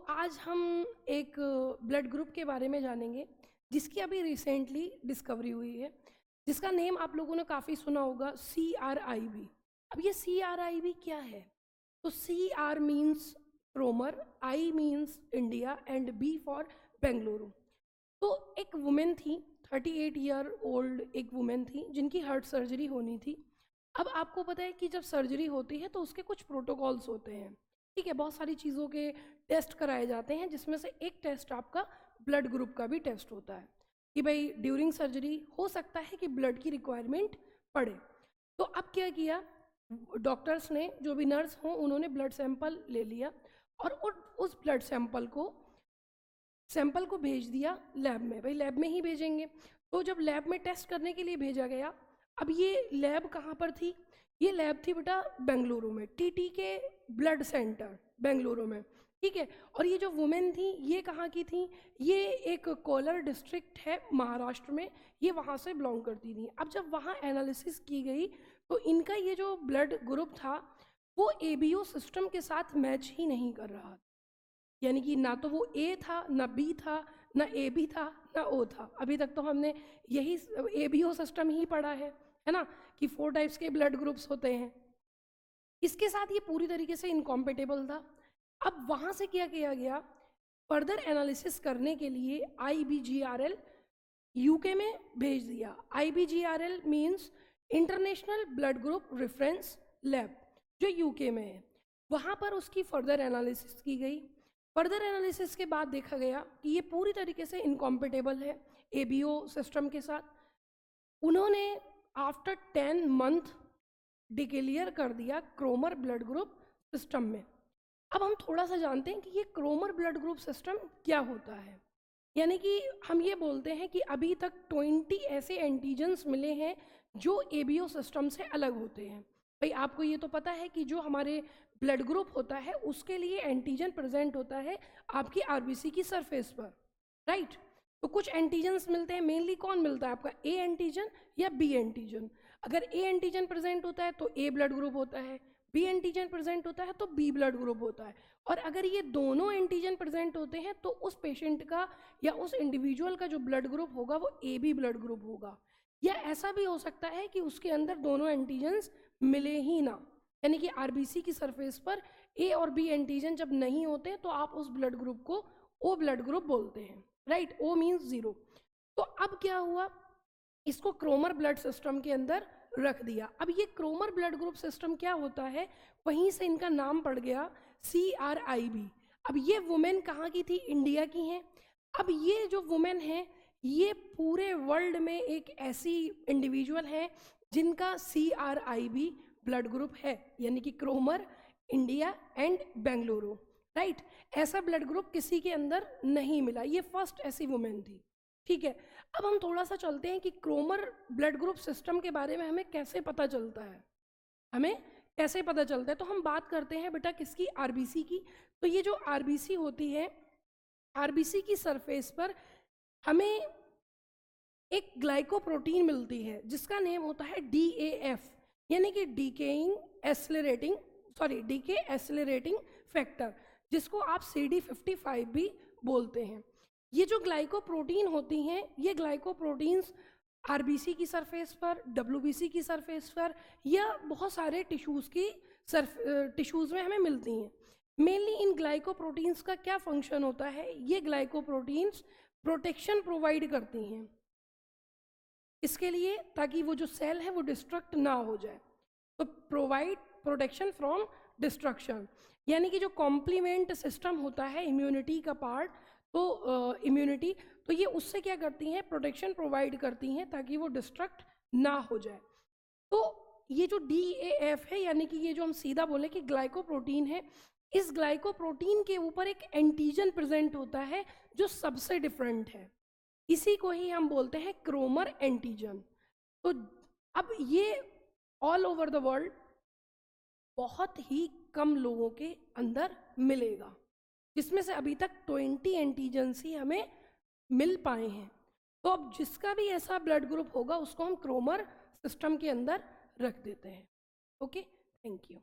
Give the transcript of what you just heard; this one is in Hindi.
आज हम एक ब्लड ग्रुप के बारे में जानेंगे जिसकी अभी रिसेंटली डिस्कवरी हुई है, जिसका नेम आप लोगों ने काफ़ी सुना होगा, CRIB। अब ये CRIB क्या है? तो CR means क्रोमर, I means India and B for Bengaluru. तो एक वुमेन थी, 38 ईयर ओल्ड एक वुमेन थी जिनकी हार्ट सर्जरी होनी थी। अब आपको पता है कि जब सर्जरी होती है तो उसके कुछ प्रोटोकॉल्स होते हैं, ठीक है। बहुत सारी चीज़ों के टेस्ट कराए जाते हैं, जिसमें से एक टेस्ट आपका ब्लड ग्रुप का भी टेस्ट होता है कि भाई ड्यूरिंग सर्जरी हो सकता है कि ब्लड की रिक्वायरमेंट पड़े। तो अब क्या किया डॉक्टर्स ने, जो भी नर्स हों, उन्होंने ब्लड सैंपल ले लिया और उस ब्लड सैंपल को भेज दिया लैब में। भाई लैब में ही भेजेंगे, तो जब लैब में टेस्ट करने के लिए भेजा गया, अब ये लैब कहाँ पर थी? ये लैब थी बेटा बेंगलुरु में, TT के ब्लड सेंटर बेंगलुरु में, ठीक है। और ये जो वुमेन थी ये कहाँ की थी? ये एक कोलार डिस्ट्रिक्ट है महाराष्ट्र में, ये वहाँ से बिलोंग करती थी। अब जब वहाँ एनालिसिस की गई तो इनका ये जो ब्लड ग्रुप था वो ABO सिस्टम के साथ मैच ही नहीं कर रहा, यानी कि ना तो वो A था, ना B था, ना AB था, ना O था। अभी तक तो हमने यही ABO सिस्टम ही पढ़ा है ना, कि 4 टाइप्स के ब्लड ग्रुप्स होते हैं। इसके साथ ये पूरी तरीके से इनकॉम्पेटेबल था। अब वहाँ से क्या किया गया, फर्दर एनालिसिस करने के लिए IBGRL UK में भेज दिया। IBGRL means international blood group reference lab, जो UK में है। वहाँ पर उसकी फर्दर एनालिसिस की गई। फर्दर एनालिसिस के बाद देखा गया कि ये पूरी तरीके से इनकॉम्पेटेबल है ABO सिस्टम के साथ। उन्होंने आफ्टर 10 मंथ डिक्लेयर कर दिया क्रोमर ब्लड ग्रुप सिस्टम में। अब हम थोड़ा सा जानते हैं कि ये क्रोमर ब्लड ग्रुप सिस्टम क्या होता है। यानी कि हम ये बोलते हैं कि अभी तक 20 ऐसे एंटीजन्स मिले हैं जो ABO सिस्टम से अलग होते हैं। भाई आपको ये तो पता है कि जो हमारे ब्लड ग्रुप होता है उसके लिए एंटीजन प्रेजेंट होता है आपकी RBC की सरफेस पर, राइट। तो कुछ एंटीजन्स मिलते हैं, मेनली कौन मिलता है आपका, A एंटीजन या B एंटीजन। अगर A एंटीजन प्रेजेंट होता है तो A ब्लड ग्रुप होता है, B एंटीजन प्रेजेंट होता है तो B ब्लड ग्रुप होता है। और अगर ये दोनों एंटीजन प्रेजेंट होते हैं तो उस पेशेंट का या उस इंडिविजुअल का जो ब्लड ग्रुप होगा वो AB ब्लड ग्रुप होगा। या ऐसा भी हो सकता है कि उसके अंदर दोनों एंटीजन्स मिले ही ना, यानी कि RBC की सरफेस पर A और B एंटीजन जब नहीं होते तो आप उस ब्लड ग्रुप को O ब्लड ग्रुप बोलते हैं, राइट। O means 0। तो अब क्या हुआ, इसको क्रोमर ब्लड सिस्टम के अंदर रख दिया। अब ये क्रोमर ब्लड ग्रुप सिस्टम क्या होता है, वहीं से इनका नाम पड़ गया CRIB। अब ये वुमेन कहाँ की थी? इंडिया की हैं। अब ये जो वुमेन है ये पूरे वर्ल्ड में एक ऐसी इंडिविजुअल है जिनका CRIB ब्लड ग्रुप है, यानी कि क्रोमर, इंडिया एंड बेंगलुरु, राइट। ऐसा ब्लड ग्रुप किसी के अंदर नहीं मिला, ये फर्स्ट ऐसी वुमेन थी, ठीक है। अब हम थोड़ा सा चलते हैं कि क्रोमर ब्लड ग्रुप सिस्टम के बारे में हमें कैसे पता चलता है, तो हम बात करते हैं बेटा किसकी, RBC की। तो ये जो RBC होती है, RBC की सरफेस पर हमें एक ग्लाइकोप्रोटीन मिलती है जिसका नेम होता है DAF, यानी कि डीके एसिलरेटिंग फैक्टर, जिसको आप CD55 भी बोलते हैं। ये जो ग्लाइकोप्रोटीन होती हैं, ये ग्लाइकोप्रोटीन्स RBC की सरफेस पर, WBC की सरफेस पर या बहुत सारे टिश्यूज़ में हमें मिलती हैं। मेनली इन ग्लाइकोप्रोटीन्स का क्या फंक्शन होता है, ये ग्लाइकोप्रोटीन्स प्रोटेक्शन प्रोवाइड करती हैं इसके लिए, ताकि वो जो सेल है वो डिस्ट्रक्ट ना हो जाए। तो प्रोवाइड प्रोटेक्शन फ्रॉम डिस्ट्रक्शन, यानी कि जो कॉम्प्लीमेंट सिस्टम होता है इम्यूनिटी का पार्ट, तो इम्यूनिटी, तो ये उससे क्या करती हैं, प्रोटेक्शन प्रोवाइड करती हैं ताकि वो डिस्ट्रक्ट ना हो जाए। तो ये जो DAF है, यानी कि ये जो हम सीधा बोले कि ग्लाइकोप्रोटीन है, इस ग्लाइकोप्रोटीन के ऊपर एक एंटीजन प्रेजेंट होता है जो सबसे डिफरेंट है, इसी को ही हम बोलते हैं क्रोमर एंटीजन। तो अब ये ऑल ओवर द वर्ल्ड बहुत ही कम लोगों के अंदर मिलेगा, जिसमें से अभी तक 20 एंटीजन्स ही हमें मिल पाए हैं। तो अब जिसका भी ऐसा ब्लड ग्रुप होगा उसको हम क्रोमर सिस्टम के अंदर रख देते हैं। Okay, thank you.